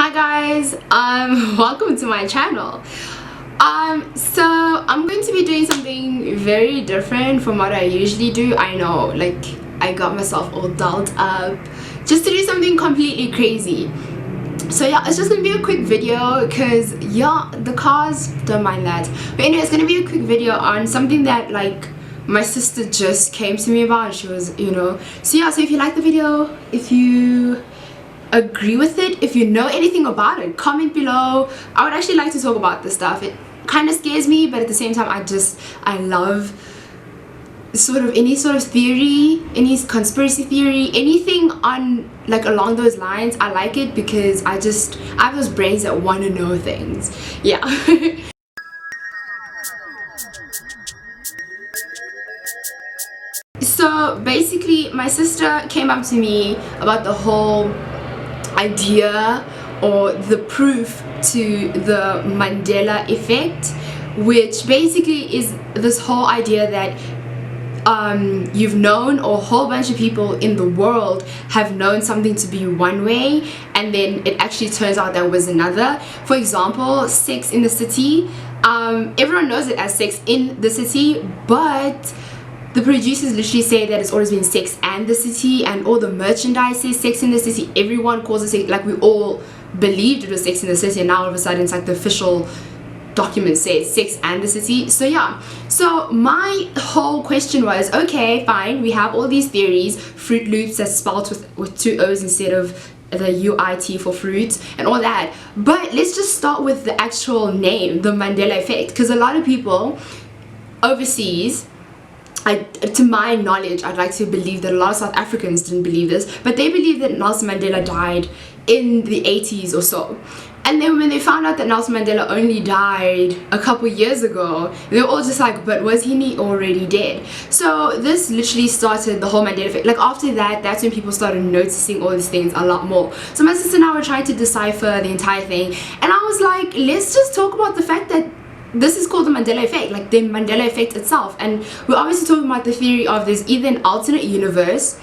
Hi guys, welcome to my channel. So I'm going to be doing something very different from what I usually do. I know, like, I got myself all dolled up just to do something completely crazy. So yeah, it's just gonna be a quick video because yeah, the cars don't mind that. But anyway, it's gonna be a quick video on something that like my sister just came to me about, and she was, so yeah, so if you like the video, if you agree with it, if you know anything about it, comment below. I would actually like to talk about this stuff. It kind of scares me, but at the same time I love sort of any sort of theory, any conspiracy theory, anything on like along those lines. I like it because I have those brains that want to know things. Yeah. So basically my sister came up to me about the whole idea or the proof to the Mandela Effect, which basically is this whole idea that you've known, or a whole bunch of people in the world have known something to be one way, and then it actually turns out there was another. For example, Sex in the City. Everyone knows it as Sex in the City, but the producers literally say that it's always been Sex and the City, and all the merchandise says Sex in the City. Everyone calls it Sex, like we all believed it was Sex in the City, and now all of a sudden it's like the official document says Sex and the City. So yeah, so my whole question was, okay, fine, we have all these theories, Fruit Loops that's spelled with two O's instead of the UIT for fruits and all that, but let's just start with the actual name, the Mandela Effect, because a lot of people overseas, to my knowledge, I'd like to believe that a lot of South Africans didn't believe this, but they believe that Nelson Mandela died in the 80s or so. And then when they found out that Nelson Mandela only died a couple years ago, they were all just like, but was he already dead? So this literally started the whole Mandela Effect. Like after that, that's when people started noticing all these things a lot more. So my sister and I were trying to decipher the entire thing, and I was like, let's just talk about the fact that this is called the Mandela Effect, like the Mandela Effect itself. And we're obviously talking about the theory of there's either an alternate universe,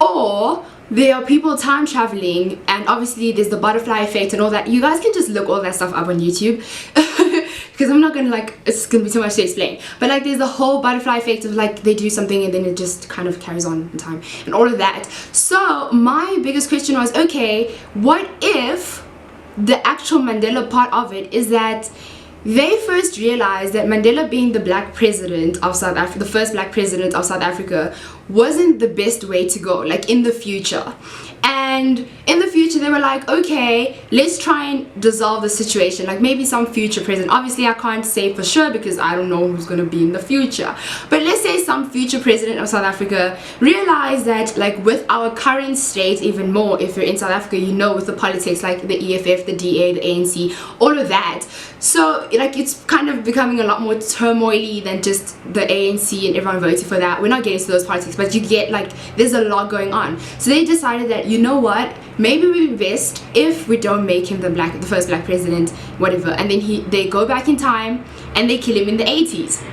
or there are people time traveling, and obviously there's the butterfly effect and all that. You guys can just look all that stuff up on YouTube because I'm not gonna, like, it's gonna be too much to explain, but like there's the whole butterfly effect of like they do something and then it just kind of carries on in time and all of that. So my biggest question was, okay, what if the actual Mandela part of it is that they first realized that Mandela, being the black president of South Africa, the first black president of South Africa, wasn't the best way to go, like in the future. And in the future they were like, okay, let's try and dissolve the situation, like maybe some future president. Obviously I can't say for sure because I don't know who's going to be in the future, but let's say some future president of South Africa realized that, like, with our current state, even more if you're in South Africa, you know, with the politics, like the EFF, the DA, the ANC, all of that. So like it's kind of becoming a lot more turmoily than just the ANC and everyone voting for that. We're not getting to those politics, but you get, like, there's a lot going on. So they decided that, you know what, maybe it would be best if we don't make him the first black president, whatever, and then they go back in time and they kill him in the 80s.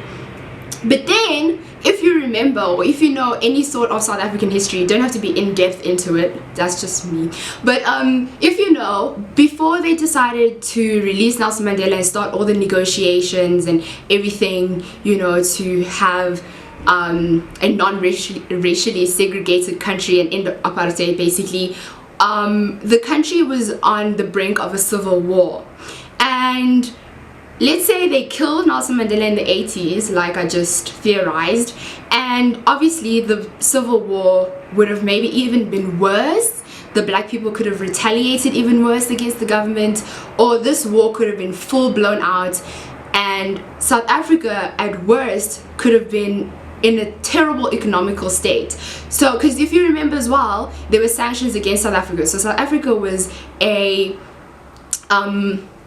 But then, if you remember, or if you know any sort of South African history, you don't have to be in depth into it, that's just me, but if you know, before they decided to release Nelson Mandela and start all the negotiations and everything, you know, to have a non-racially segregated country and end apartheid, basically, the country was on the brink of a civil war. And let's say they killed Nelson Mandela in the 80s, like I just theorized, and obviously the civil war would have maybe even been worse. The black people could have retaliated even worse against the government, or this war could have been full blown out, and South Africa at worst could have been in a terrible economical state. So, because if you remember as well, there were sanctions against South Africa. So South Africa was a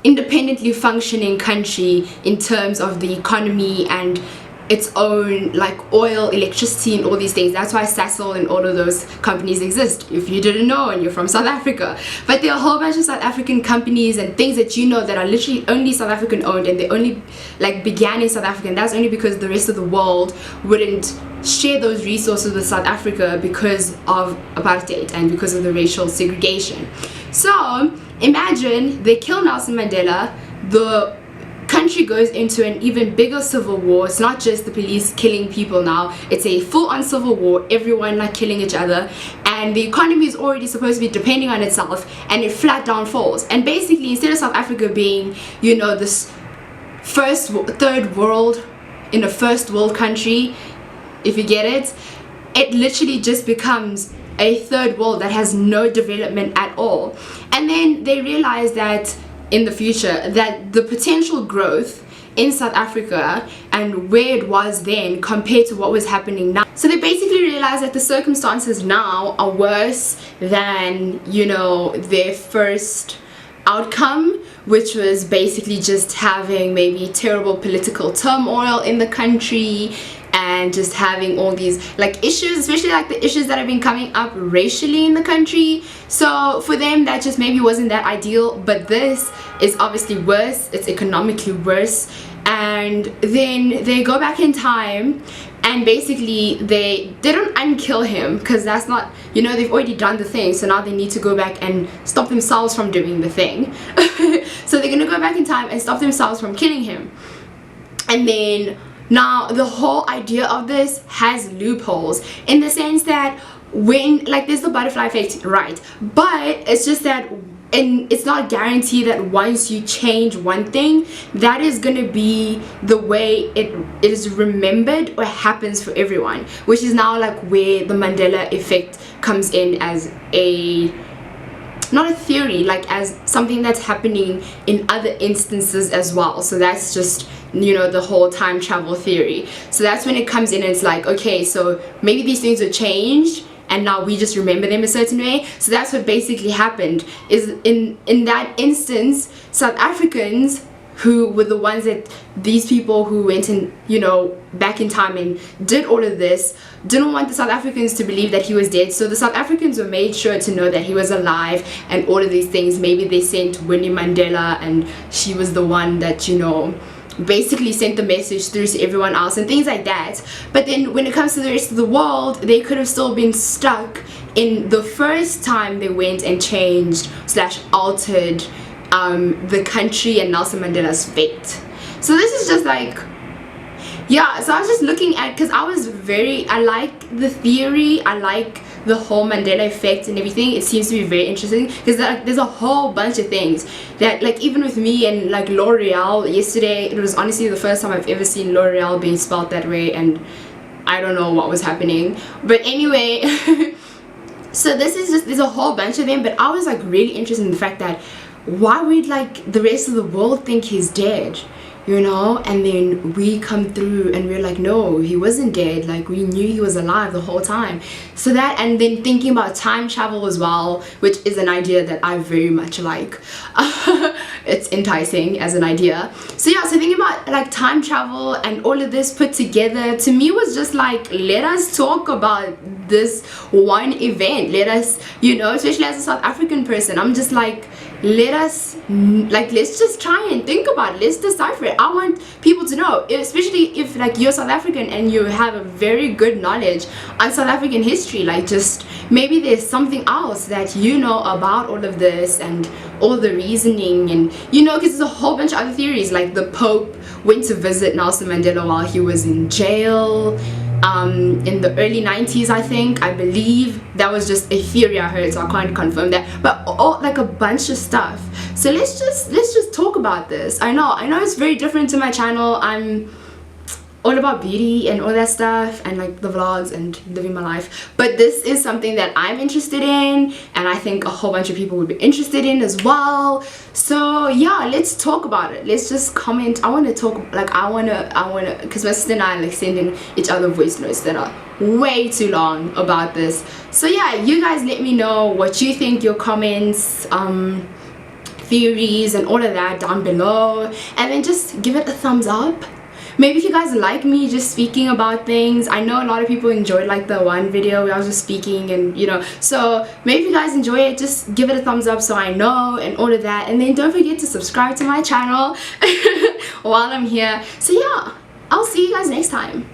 independently functioning country in terms of the economy and its own, like, oil, electricity and all these things. That's why Sasol and all of those companies exist, if you didn't know and you're from South Africa. But there are a whole bunch of South African companies and things that you know that are literally only South African owned, and they only, like, began in South Africa, and that's only because the rest of the world wouldn't share those resources with South Africa because of apartheid and because of the racial segregation. So imagine they kill Nelson Mandela, the country goes into an even bigger civil war. It's not just the police killing people now, it's a full-on civil war, everyone like killing each other, and the economy is already supposed to be depending on itself, and it flat down falls. And basically, instead of South Africa being, you know, this third world, in a first world country, if you get it, it literally just becomes a third world that has no development at all. And then they realize that in the future, that the potential growth in South Africa and where it was then compared to what was happening now. So they basically realized that the circumstances now are worse than, you know, their first outcome, which was basically just having maybe terrible political turmoil in the country and just having all these like issues, especially like the issues that have been coming up racially in the country. So for them, that just maybe wasn't that ideal, but this is obviously worse, it's economically worse. And then they go back in time and basically they don't unkill him, because that's not, you know, they've already done the thing, so now they need to go back and stop themselves from doing the thing. So they're gonna go back in time and stop themselves from killing him. And then now the whole idea of this has loopholes, in the sense that when, like, there's the butterfly effect, right, but it's just that, and it's not guaranteed that once you change one thing, that is going to be the way it is remembered or happens for everyone, which is now like where the Mandela effect comes in as a, not a theory, like as something that's happening in other instances as well. So that's just, you know, the whole time travel theory. So that's when it comes in and it's like, okay, so maybe these things are changed and now we just remember them a certain way. So that's what basically happened, is in that instance, South Africans, who were the ones that, these people who went and, you know, back in time and did all of this, didn't want the South Africans to believe that he was dead. So the South Africans were made sure to know that he was alive and all of these things. Maybe they sent Winnie Mandela and she was the one that, you know, basically sent the message through to everyone else and things like that. But then when it comes to the rest of the world, they could have still been stuck in the first time they went and changed / altered the country and Nelson Mandela's fate. So this is just like, yeah, so I was just looking at, because I like the theory, I like the whole Mandela effect and everything. It seems to be very interesting, because there's a whole bunch of things that, like, even with me and like L'Oreal yesterday, it was honestly the first time I've ever seen L'Oreal being spelled that way, and I don't know what was happening, but anyway. So this is just, there's a whole bunch of them, but I was like really interested in the fact that why would like the rest of the world think he's dead, you know, and then we come through and we're like, no, he wasn't dead, like we knew he was alive the whole time. So that, and then thinking about time travel as well, which is an idea that I very much like. It's enticing as an idea. So yeah, so thinking about like time travel and all of this put together, to me was just like, let us talk about this one event, let us, you know, especially as a South African person, I'm just like, let's just try and think about it, let's decipher it. I want people to know, especially if like you're South African and you have a very good knowledge on South African history, like just maybe there's something else that you know about all of this and all the reasoning, and you know, because there's a whole bunch of other theories, like the Pope went to visit Nelson Mandela while he was in jail in the early 90s, I believe. That was just a theory I heard, so I can't confirm that, but all, like a bunch of stuff. So let's just talk about this. I know it's very different to my channel. I'm all about beauty and all that stuff and like the vlogs and living my life, but this is something that I'm interested in, and I think a whole bunch of people would be interested in as well. So yeah, let's talk about it. Let's just comment. I want to talk, like I want to, because my sister and I like sending each other voice notes that are way too long about this. So yeah, you guys let me know what you think, your comments, theories and all of that down below, and then just give it a thumbs up. Maybe if you guys like me just speaking about things, I know a lot of people enjoyed like the one video where I was just speaking and, you know, so maybe if you guys enjoy it, just give it a thumbs up so I know and all of that, and then don't forget to subscribe to my channel while I'm here. So yeah, I'll see you guys next time.